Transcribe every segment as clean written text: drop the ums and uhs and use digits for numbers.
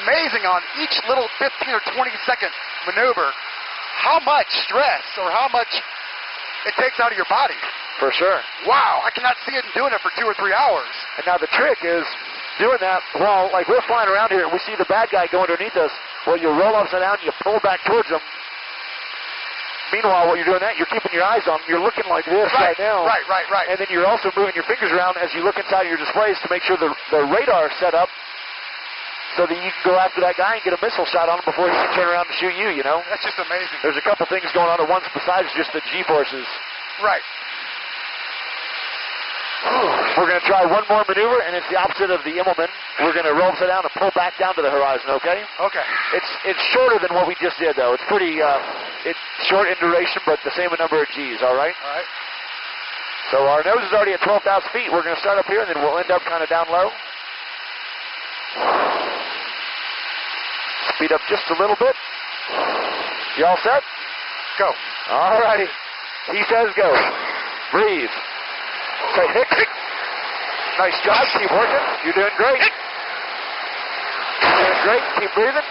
amazing on each little 15 or 20-second maneuver how much stress or how much it takes out of your body. For sure. Wow, I cannot see it doing it for 2 or 3 hours. And now the trick is doing that while, like, we're flying around here and we see the bad guy go underneath us. Well, you roll upside down, you pull back towards him. Meanwhile, while you're doing that, you're keeping your eyes on him. You're looking like this right now. Right. And then you're also moving your fingers around as you look inside your displays to make sure the radar is set up so that you can go after that guy and get a missile shot on him before he can turn around and shoot you, you know? That's just amazing. There's a couple things going on at once besides just the G-forces. Right. We're going to try one more maneuver, and it's the opposite of the Immelman. We're going to roll upside down and pull back down to the horizon, okay? Okay. It's shorter than what we just did, though. It's pretty, it's short in duration, but the same number of Gs, all right? All right. So our nose is already at 12,000 feet. We're going to start up here, and then we'll end up kind of down low. Speed up just a little bit. You all set? Go. All righty. He says go. Breathe. Say hick. Nice job. Keep working. You're doing great. You're doing great. Keep breathing.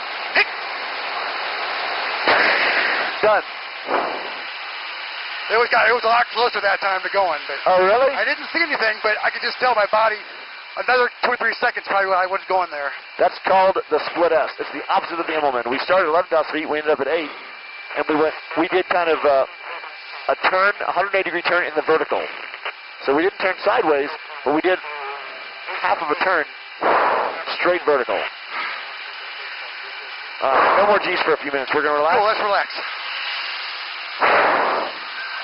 Done. It was a lot closer that time to going, but oh really? I didn't see anything, but I could just tell my body. Another 2 or 3 seconds probably when I was going there. That's called the split S. It's the opposite of the Immelman. We started at 11,000 feet. We ended up at 8, and we did kind of a turn, a 180-degree turn in the vertical. So we didn't turn sideways, but we did half of a turn straight vertical. No more G's for a few minutes. We're going to relax. Cool, let's relax.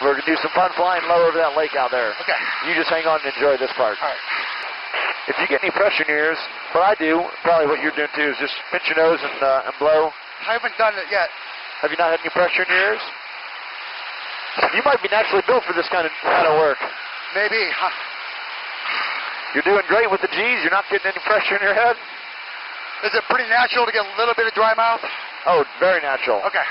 We're going to do some fun flying low over that lake out there. Okay. You just hang on and enjoy this part. All right. If you get any pressure in your ears, what I do, probably what you're doing too, is just pinch your nose and blow. I haven't done it yet. Have you not had any pressure in your ears? You might be naturally built for this kind of work. Maybe. Huh. You're doing great with the G's. You're not getting any pressure in your head. Is it pretty natural to get a little bit of dry mouth? Oh, very natural. Okay.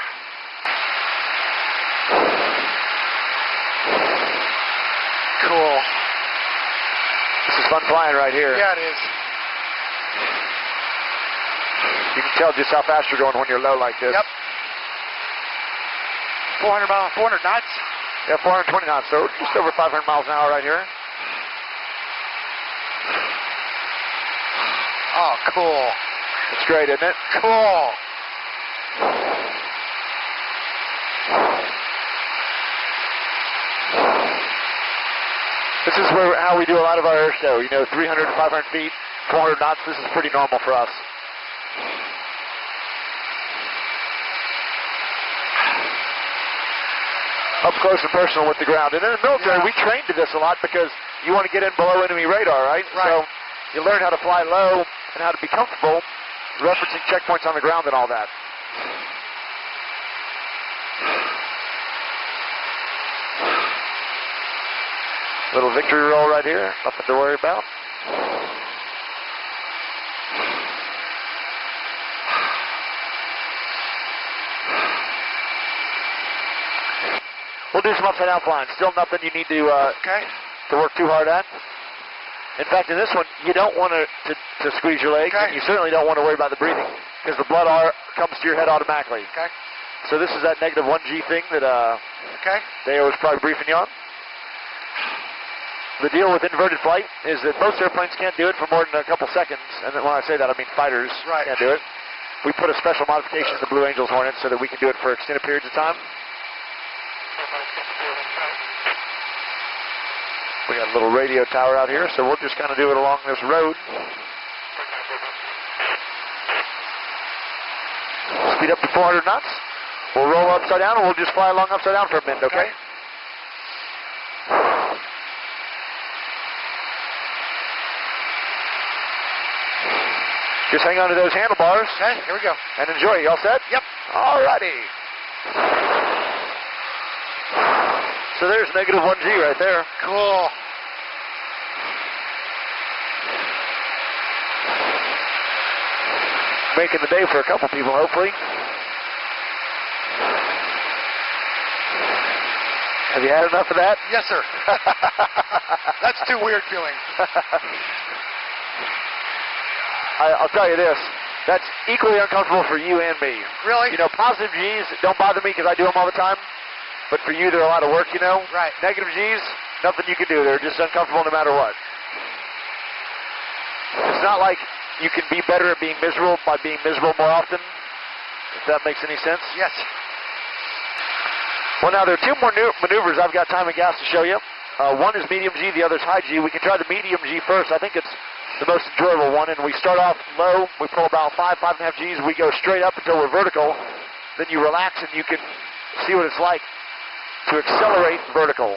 Cool. This is fun flying right here. Yeah, it is. You can tell just how fast you're going when you're low like this. Yep. 400 knots? Yeah, 420 knots, so just over 500 miles an hour right here. Oh, cool. It's great, isn't it? Cool. This is how we do a lot of our air show. You know, 300 to 500 feet, 400 knots. This is pretty normal for us. Up close and personal with the ground. And in the military, we train to this a lot because you want to get in below enemy radar, right? So you learn how to fly low and how to be comfortable referencing checkpoints on the ground and all that. Little victory roll right here. Nothing to worry about. We'll do some upside down flying. Still nothing you need to work too hard at. In fact, in this one, you don't want to squeeze your leg, and you certainly don't want to worry about the breathing because the blood comes to your head automatically. Okay. So this is that negative 1G thing that Deo was probably briefing you on. The deal with inverted flight is that most airplanes can't do it for more than a couple seconds, and when I say that, I mean fighters can't do it. We put a special modification in the Blue Angels Hornet so that we can do it for extended periods of time. We got a little radio tower out here, so we'll just kind of do it along this road. Speed up to 400 knots. We'll roll upside down, and we'll just fly along upside down for a minute, okay? Just hang on to those handlebars. Okay, here we go. And enjoy. You all set? Yep. All righty. So there's negative 1G right there. Cool. Making the day for a couple people, hopefully. Have you had enough of that? Yes, sir. That's too weird feeling. I'll tell you this. That's equally uncomfortable for you and me. Really? You know, positive G's don't bother me because I do them all the time. But for you, they're a lot of work, you know? Right. Negative G's, nothing you can do. They're just uncomfortable no matter what. It's not like you can be better at being miserable by being miserable more often, if that makes any sense. Yes. Well, now there are two more maneuvers I've got time and gas to show you. One is medium G, the other is high G. We can try the medium G first. I think it's the most enjoyable one, and we start off low. We pull about 5.5 Gs. We go straight up until we're vertical. Then you relax, and you can see what it's like to accelerate vertical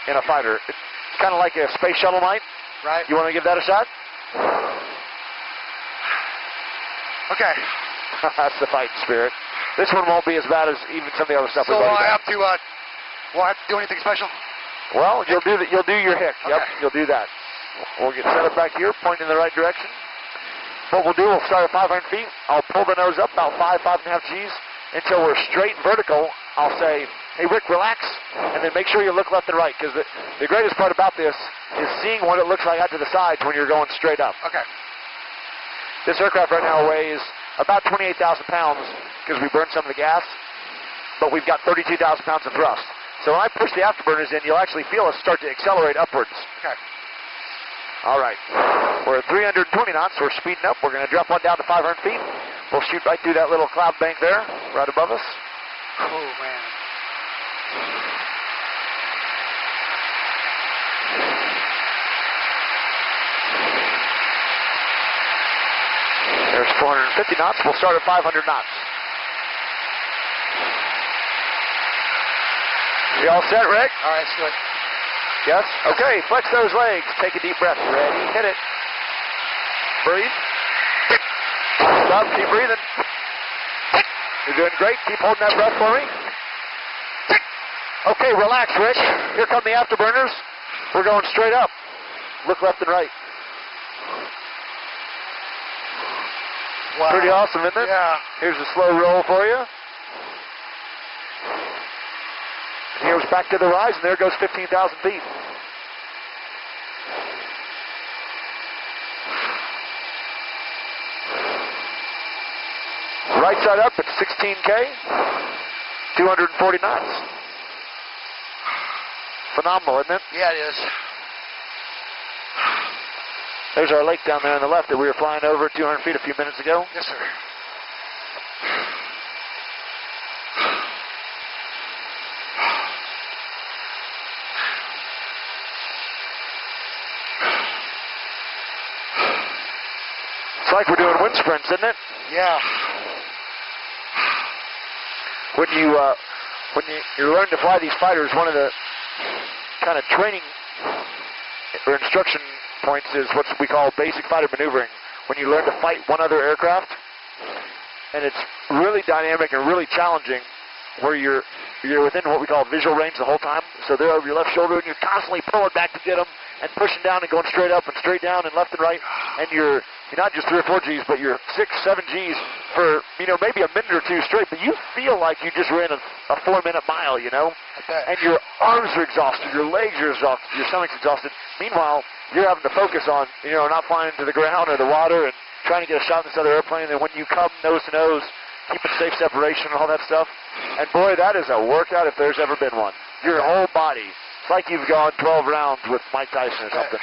in a fighter. It's kind of like a space shuttle might. Right. You want to give that a shot? Okay. That's the fighting spirit. This one won't be as bad as even some of the other stuff So we've already I done. have to, will I have to do anything special? Well, you'll do your hick. Okay. Yep, you'll do that. We'll get set up back here, point in the right direction. What we'll do, we'll start at 500 feet. I'll pull the nose up about 5.5 Gs until we're straight vertical. I'll say, hey, Rick, relax, and then make sure you look left and right, because the greatest part about this is seeing what it looks like out to the sides when you're going straight up. Okay. This aircraft right now weighs about 28,000 pounds because we burned some of the gas, but we've got 32,000 pounds of thrust. So when I push the afterburners in, you'll actually feel us start to accelerate upwards. Okay. All right. We're at 320 knots. We're speeding up. We're going to drop one down to 500 feet. We'll shoot right through that little cloud bank there, right above us. Oh, man. There's 450 knots. We'll start at 500 knots. You all set, Rick? All right, let's do it. Yes? Okay, flex those legs. Take a deep breath. Ready, hit it. Breathe. Stop, keep breathing. You're doing great. Keep holding that breath for me. Okay, relax, Rick. Here come the afterburners. We're going straight up. Look left and right. Wow. Pretty awesome, isn't it? Yeah. Here's a slow roll for you. Here's back to the rise, and there goes 15,000 feet. Right side up at 16K, 240 knots. Phenomenal, isn't it? Yeah, it is. There's our lake down there on the left that we were flying over 200 feet a few minutes ago. Yes, sir. It's like we're doing wind sprints, isn't it? Yeah. When you learn to fly these fighters, one of the kind of training or instruction points is what we call basic fighter maneuvering. When you learn to fight one other aircraft, and it's really dynamic and really challenging, where you're within what we call visual range the whole time. So they're over your left shoulder, and you're constantly pulling back to get them, and pushing down and going straight up and straight down and left and right. And you're not just 3 or 4 Gs, but you're 6, 7 Gs for maybe a minute or two straight. But you feel like you just ran a 4-minute mile, And your arms are exhausted, your legs are exhausted, your stomach's exhausted. Meanwhile, you're having to focus on not flying into the ground or the water and trying to get a shot in this other airplane. And when you come nose to nose, keeping safe separation and all that stuff. And boy, that is a workout if there's ever been one. Your whole body. It's like you've gone 12 rounds with Mike Tyson or something.